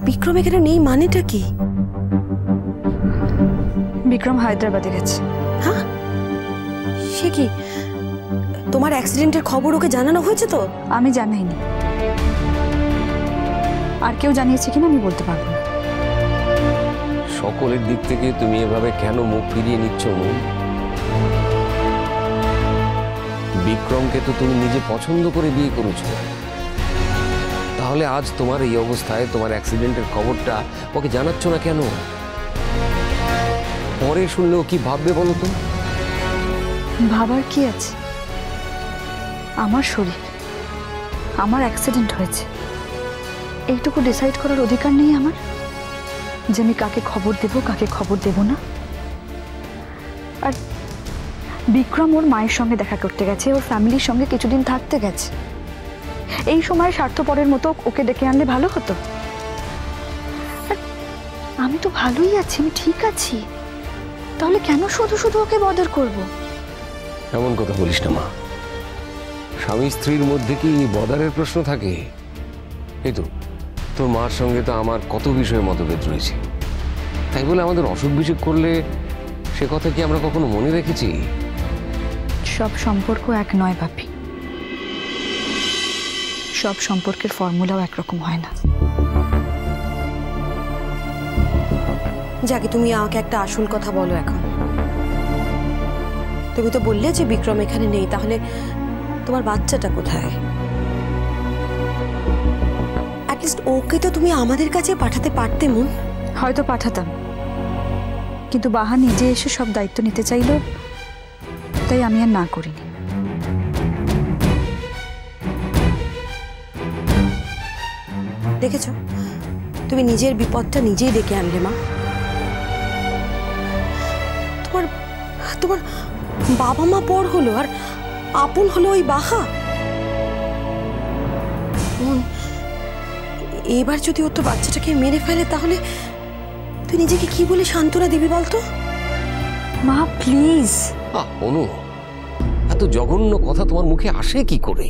বিক্রম এখানে নেই মানেটা কি? বিক্রম হায়দ্রাবাদে গেছে। হ্যাঁ, সে কি? তোমার অ্যাক্সিডেন্টের খবর ওকে জানানো হয়েছে? তো আমি জানাইনি, আর কেউ জানিয়েছে কিনা আমি বলতে পারবো না। সকলের দিক থেকে তুমি এভাবে কেন মুখ ফিরিয়ে নিচ্ছ মন? বিক্রমকে তো তুমি নিজে পছন্দ করে বিয়ে করেছো, তাহলে আজ তোমার এই অবস্থায় তোমার অ্যাক্সিডেন্টের খবরটা ওকে জানাচ্ছ না কেন? পরে শুনলেও কি ভাববে বলো তো? ভাবার কি আছে? আমার শরীর, আমার অ্যাক্সিডেন্ট হয়েছে, এইটুকু ডিসাইড করার অধিকার নেই আমার যে আমি কাকে খবর দেব কাকে খবর দেব না? আর বিক্রম ওর মায়ের সঙ্গে দেখা করতে গেছে, ওর ফ্যামিলির সঙ্গে কিছুদিন থাকতে গেছে। এই সময় স্বার্থপরের মতো ওকে ডেকে আনলে ভালো হতো। আমি তো ভালোই আছি, আমি ঠিক আছি, তাহলে কেন শুধু শুধু ওকে বদর করব? এমন কথা বলিস না মা। স্বামী স্ত্রীর মধ্যে কি বদারের প্রশ্ন থাকে? এই তো তোর মার সঙ্গে তো আমার কত বিষয়ে মতভেদ রয়েছে, তাই বলে আমাদের অসুখ বিসুখ করলে সে কথা কি আমরা কখনো মনে রেখেছি? সব সম্পর্ক এক নয় বাপি, সব সম্পর্কের ফর্মুলাও একরকম হয় না। যাকে তুমি আমাকে একটা আসল কথা বলো এখন। তুমি তো বললে যে বিক্রম এখানে নেই, তাহলে তোমার বাচ্চাটা কোথায়? অ্যাটলিস্ট ওকে তো তুমি আমাদের কাছে পাঠাতে পারতে মন। হয়তো পাঠাতাম, কিন্তু বাহা নিজে এসে সব দায়িত্ব নিতে চাইল, তাই আমি আর না করিনি। দেখেছো, তুমি নিজের বিপদটা নিজেই ডেকে আনলে মা। তোমার তোমার বাবা মা পর হলো আর আপন হলো ওই বাহা। এবার যদি ও তো বাচ্চাটাকে মেরে ফেলে, তাহলে তুই নিজেকে কি বলে সান্ত্বনা দিবি বলতো? মা প্লিজ। অনু, এত জঘন্য কথা তোমার মুখে আসে কি করে?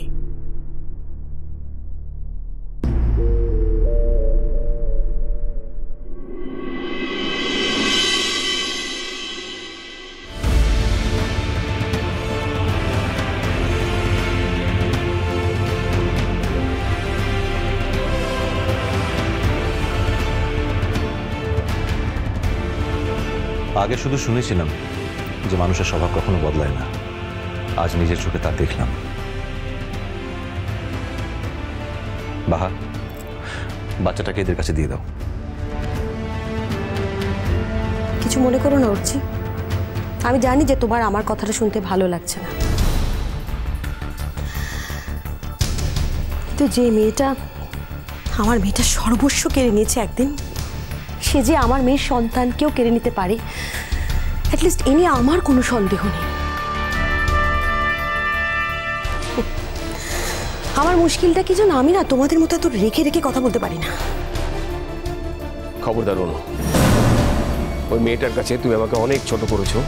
আগে শুধু শুনেছিলাম যে মানুষের স্বভাব কখনো বদলায় না, আজ নিজের চোখে তা দেখলাম। বাহা, বাচ্চাটাকে এদের কাছে দিয়ে দাও। কিছু মনে করো না অর্চি, আমি জানি যে তোমার আমার কথাটা শুনতে ভালো লাগছে না, কিন্তু যে মেয়েটা আমার মেয়েটার সর্বস্ব কেড়ে নিয়েছে একদিন, সে যে আমার মেয়ের সন্তানকেও কেড়ে নিতে পারে, অ্যাটলিস্ট এ নিয়ে আমার কোনো সন্দেহ নেই। আমার মুশকিলটা কি জানো, আমি না তোমাদের মতো এত রেখে রেখে কথা বলতে পারি না। খবরদার অনু, ওই মেয়েটার কাছে তুমি আমাকে অনেক ছোট করেছো,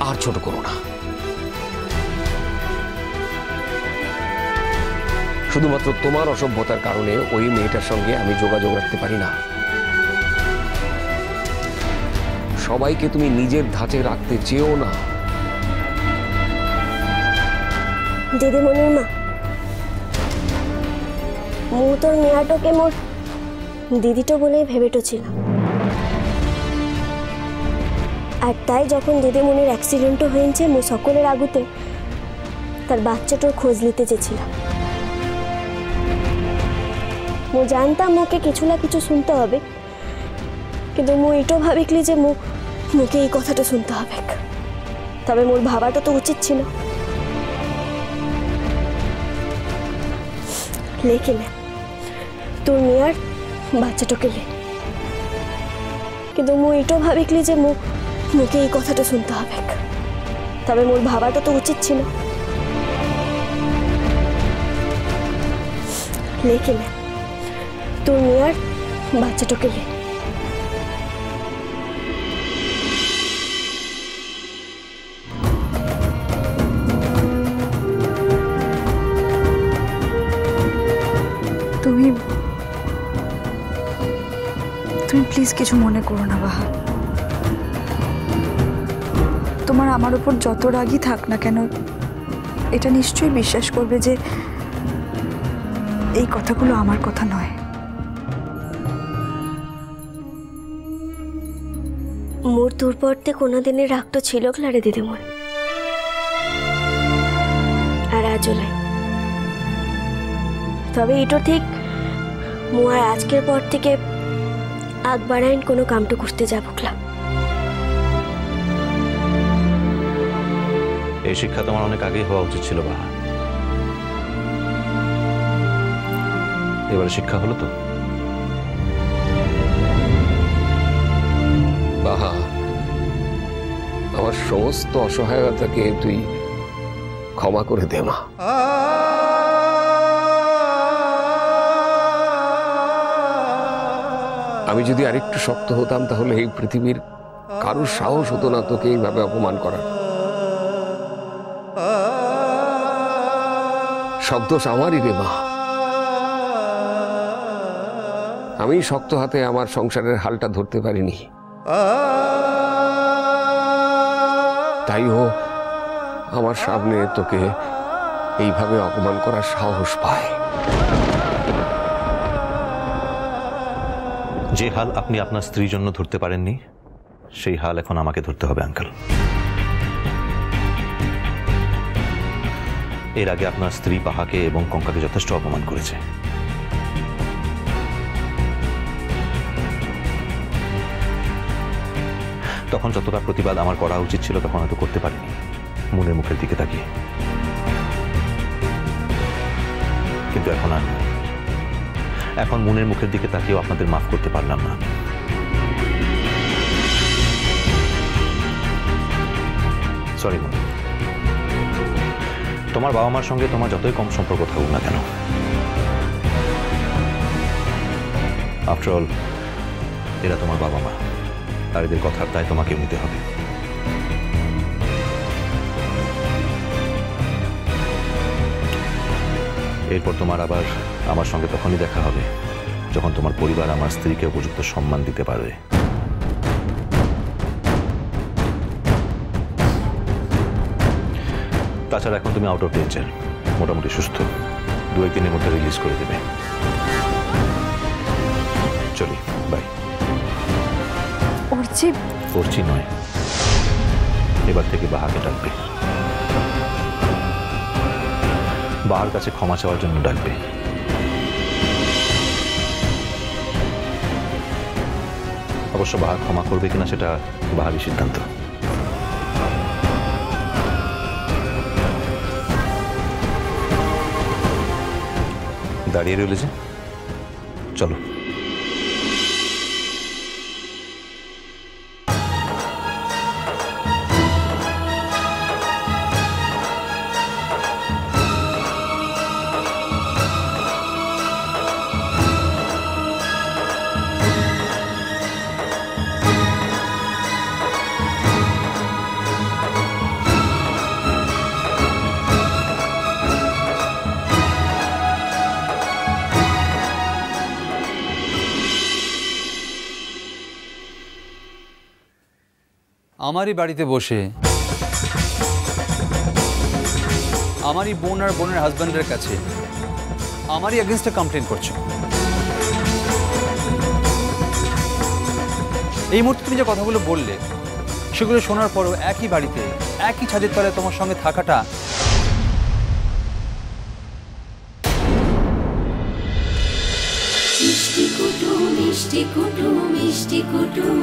আর ছোট করো না। শুধুমাত্র তোমার অসভ্যতার কারণে ওই মেয়েটার সঙ্গে আমি যোগাযোগ রাখতে পারি না। সবাইকে তুমি নিজের ধাঁচে রাখতে চেও না। দিদিমণির মা, মু তোর মেয়াটোকে মোর দিদিটো বলেই ভেবেটোছিলাম, আর তাই যখন দিদিমণির অ্যাক্সিডেন্টও হয়েছে, মু সকলের আগুতে তার বাচ্চাটার খোঁজ নিতে চেয়েছিলাম। মু জানতাম মুকে কিছু না কিছু শুনতে হবে, কিন্তু মু এটাও ভাবিকলি যে মুকে এই কথাটা শুনতে হবে, তবে মোর ভাবাটা তো উচিত ছিল। লেখিলে তোর মেয়ার বাচ্চাটাকে লে, কিন্তু মু এটাও ভাবিকলি যে মুকে এই কথাটা শুনতে হবে, তবে মোর ভাবাটা তো উচিত ছিল। লেখিলে তোর মেয়ার বাচ্চাটাকে লে। তুমি প্লিজ কিছু মনে করো না বাহা। তোমার আমার উপর যত রাগই থাক না কেন, এটা নিশ্চয়ই বিশ্বাস করবে যে এই কথাগুলো আমার কথা নয়। মোর তোর পরতে কোনোদিনের রাগ তো ছিল ক্লারে দিদিমন, আর আজও নাই। তবে এটো ঠিক মু আর আজকের পর থেকে আগ বাড়াইন কোনো কামটো করতে যাবো ক্লা। এই শিক্ষা তোমার অনেক আগেই হওয়া উচিত ছিল বাহা। এবারে শিক্ষা হলো তো। বাহা, আমার সমস্ত অসহায়তাকে তুই ক্ষমা করে দে মা। আমি যদি আরেকটু শক্ত হতাম তাহলে এই পৃথিবীর কারোর সাহস হতো না তোকে এইভাবে অপমান করার। সব দোষ আমারই রে মা। আমি শক্ত হাতে আমার সংসারের হালটা ধরতে পারিনি, তাই ও আমার সামনে তোকে এইভাবে অপমান করার সাহস পায়। যে হাল আপনি আপনার স্ত্রীর জন্য ধরতে পারেননি, সেই হাল এখন আমাকে ধরতে হবে আঙ্কেল। এর আগে আপনার স্ত্রী পাহাকে এবং কঙ্কাকে যথেষ্ট অপমান করেছে। তখন যতটা প্রতিবাদ আমার করা উচিত ছিল তখন হয়তো করতে পারিনি, মুনের মুখের দিকে তাকিয়ে। কিন্তু এখন আর নয়। এখন মুনের মুখের দিকে তাকিয়েও আপনাদের মাফ করতে পারলাম না। সরি মুন, তোমার বাবা মার সঙ্গে তোমার যতই কম সম্পর্ক থাকুক না কেন, আফটার অল এরা তোমার বাবা মা, আর এদের কথার দায় তোমাকে নিতে হবে। এরপর তোমার আবার আমার সঙ্গে তখনই দেখা হবে যখন তোমার পরিবার আমার স্ত্রীকে উপযুক্ত সম্মান দিতে পারবে। তাছাড়া এখন তুমি আউট অফ ডেঞ্জার, মোটামুটি সুস্থ, 2-1 দিনের মধ্যে রিলিজ করে দেবে। চলি, বাই। অর্চি নয়, এবার থেকে বাহাকে ডাকবে, বাহার কাছে ক্ষমা চাওয়ার জন্য ডাকবে। অবশ্য বাহা ক্ষমা করবে কিনা সেটা বাহারই সিদ্ধান্ত। দাঁড়িয়ে রইলে যে, চলো। আমারই বাড়িতে বসে আমারই বোন আর বোনের হাজব্যান্ডের কাছে আমারই এগেইনস্টে কমপ্লেন করছো। এই মুহূর্তে তুমি যে কথাগুলো বললে সেগুলো শোনার পরও একই বাড়িতে একই ছাদের তলায় তোমার সঙ্গে থাকাটা মিষ্টি কুটুম মিষ্টি কুটুম মিষ্টি কুটুম।